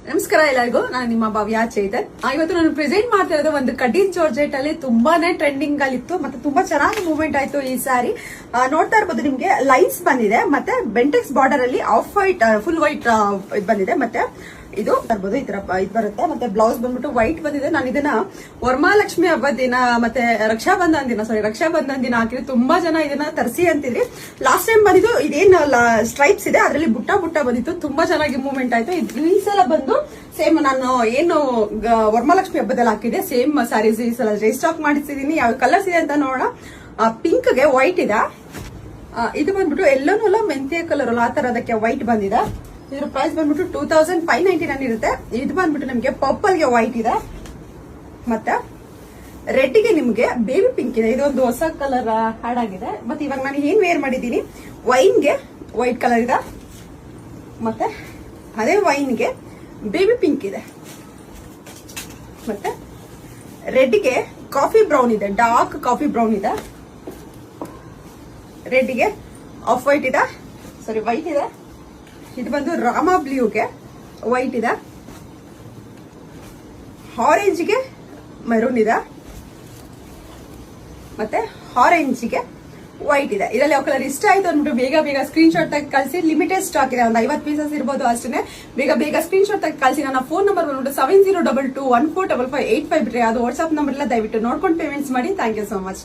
ನಮಸ್ಕಾರ ಎಲ್ಲರಿಗೂ, ನಾನು ನಿಮ್ಮ ಭವ್ಯ ಚೇತನ್. ಇವತ್ತು ನಾನು ಪ್ರೆಸೆಂಟ್ ಮಾಡ್ತಾ ಇರೋದು ಒಂದು ಕಡ್ಡಿನ್ ಜಾರ್ಜೆಟ್ ಅಲ್ಲಿ ತುಂಬಾನೇ ಟ್ರೆಂಡಿಂಗ್ ಅಲ್ಲಿ ಇತ್ತು, ಮತ್ತೆ ತುಂಬಾ ಚೆನ್ನಾಗಿ ಮೂವ್ಮೆಂಟ್ ಆಯ್ತು ಈ ಸ್ಯಾರಿ. ನೋಡ್ತಾ ಇರ್ಬೋದು, ನಿಮ್ಗೆ ಲೈನ್ಸ್ ಬಂದಿದೆ, ಮತ್ತೆ ಬೆಂಟೆಕ್ಸ್ ಬಾರ್ಡರ್ ಅಲ್ಲಿ ಆಫ್ ವೈಟ್ ಫುಲ್ ವೈಟ್ ಇದು ಬಂದಿದೆ, ಮತ್ತೆ ಇದು ಬರ್ಬೋದು ಈ ತರ ಇದು ಬರುತ್ತೆ. ಮತ್ತೆ ಬ್ಲೌಸ್ ಬಂದ್ಬಿಟ್ಟು ವೈಟ್ ಬಂದಿದೆ. ನಾನು ಇದನ್ನ ವರಮಹಾಲಕ್ಷ್ಮಿ ಹಬ್ಬದ ದಿನ ಮತ್ತೆ ರಕ್ಷಾಬಂಧನ್ ದಿನ ಹಾಕಿದ್ರೆ ತುಂಬಾ ಜನ ಇದನ್ನ ತರಿಸಿ ಅಂತಿದ್ರಿ. ಲಾಸ್ಟ್ ಟೈಮ್ ಬಂದಿದ್ದು ಇದೇನು ಸ್ಟ್ರೈಪ್ಸ್ ಇದೆ, ಅದರಲ್ಲಿ ಬುಟ್ಟ ಬಂದಿತ್ತು, ತುಂಬಾ ಚೆನ್ನಾಗಿ ಮೂವ್ಮೆಂಟ್ ಆಯ್ತು. ಈ ಸಲ ಬಂದು ಸೇಮ್ ನಾನು ಏನು ವರಮಹಾಲಕ್ಷ್ಮಿ ಹಬ್ಬದಲ್ಲಿ ಹಾಕಿದೆ ಸೇಮ್ ಸ್ಯಾರೀಸ್ ಈ ಸಲ ರೀಸ್ಟಾಕ್ ಮಾಡಿಸಿದೀನಿ. ಯಾವ ಕಲರ್ಸ್ ಇದೆ ಅಂತ ನೋಡೋಣ. ಪಿಂಕ್ ಗೆ ವೈಟ್ ಇದೆ, ಇದು ಬಂದ್ಬಿಟ್ಟು ಎಲ್ಲೋನೂ ಮೆಂತ್ಯ ಕಲರ್ ಅಲ್ಲ, ಆ ತರ ಅದಕ್ಕೆ ವೈಟ್ ಬಂದಿದೆ. ಇದ್ರ ಪ್ರೈಸ್ ಬಂದ್ಬಿಟ್ಟು 2599 ಇರುತ್ತೆ. ಇದು ಬಂದ್ಬಿಟ್ಟು ನಿಮ್ಗೆ ಪರ್ಪಲ್ ಗೆ ವೈಟ್ ಇದೆ, ಮತ್ತೆ ರೆಡ್ ಗೆ ನಿಮ್ಗೆ ಬೇಬಿ ಪಿಂಕ್ ಇದೆ. ಇದೊಂದು ಹೊಸ ಕಲರ್ ಆಡ್ ಆಗಿದೆ. ಮತ್ತೆ ಇವಾಗ ನಾನು ಏನ್ ವೇರ್ ಮಾಡಿದೀನಿ, ವೈನ್ ಗೆ ವೈಟ್ ಕಲರ್ ಇದೆ, ಮತ್ತೆ ಅದೇ ವೈನ್ ಗೆ ಬೇಬಿ ಪಿಂಕ್ ಇದೆ, ಮತ್ತೆ ರೆಡ್ ಗೆ ಕಾಫಿ ಬ್ರೌನ್ ಇದೆ, ಡಾರ್ಕ್ ಕಾಫಿ ಬ್ರೌನ್ ಇದೆ, ರೆಡ್ ಗೆ ಆಫ್ ವೈಟ್ ಇದೆ, ಸಾರಿ ವೈಟ್ ಇದೆ. ಇದು ಬಂದು ರಾಮ ಬ್ಲೂಗೆ ವೈಟ್ ಇದೆ, ಆರೆಂಜ್ ಗೆ ಮೆರೂನ್ ಇದೆ, ಮತ್ತೆ ಆರೆಂಜ್ ಗೆ ವೈಟ್ ಇದೆ. ಇದರಲ್ಲಿ ಯಾವ ಕಲರ್ ಇಷ್ಟ ಆಯ್ತು ಅಂದ್ಬಿಟ್ಟು ಬೇಗ ಸ್ಕ್ರೀನ್ ಶಾಟ್ ತೆಗೆದು ಕಳಿಸಿ. ಲಿಮಿಟೆಡ್ ಸ್ಟಾಕ್ ಇದೆ, ಒಂದು 50 ಪೀಸಸ್ ಇರ್ಬೋದು ಅಷ್ಟೇ. ಬೇಗ ಸ್ಕ್ರೀನ್ ಶಾಟ್ ತೆಗೆದು ಕಳಿಸಿ. ನನ್ನ ಫೋನ್ ನಂಬರ್ ಬಂದ್ಬಿಟ್ಟು 7022145585 ಬಿಟ್ರೆ ಅದು ವಾಟ್ಸ್ಆಪ್ ನಂಬರ್ ಇಲ್ಲ. ದಯವಿಟ್ಟು ನೋಡ್ಕೊಂಡು ಪೇಮೆಂಟ್ಸ್ ಮಾಡಿ. Thank you so much.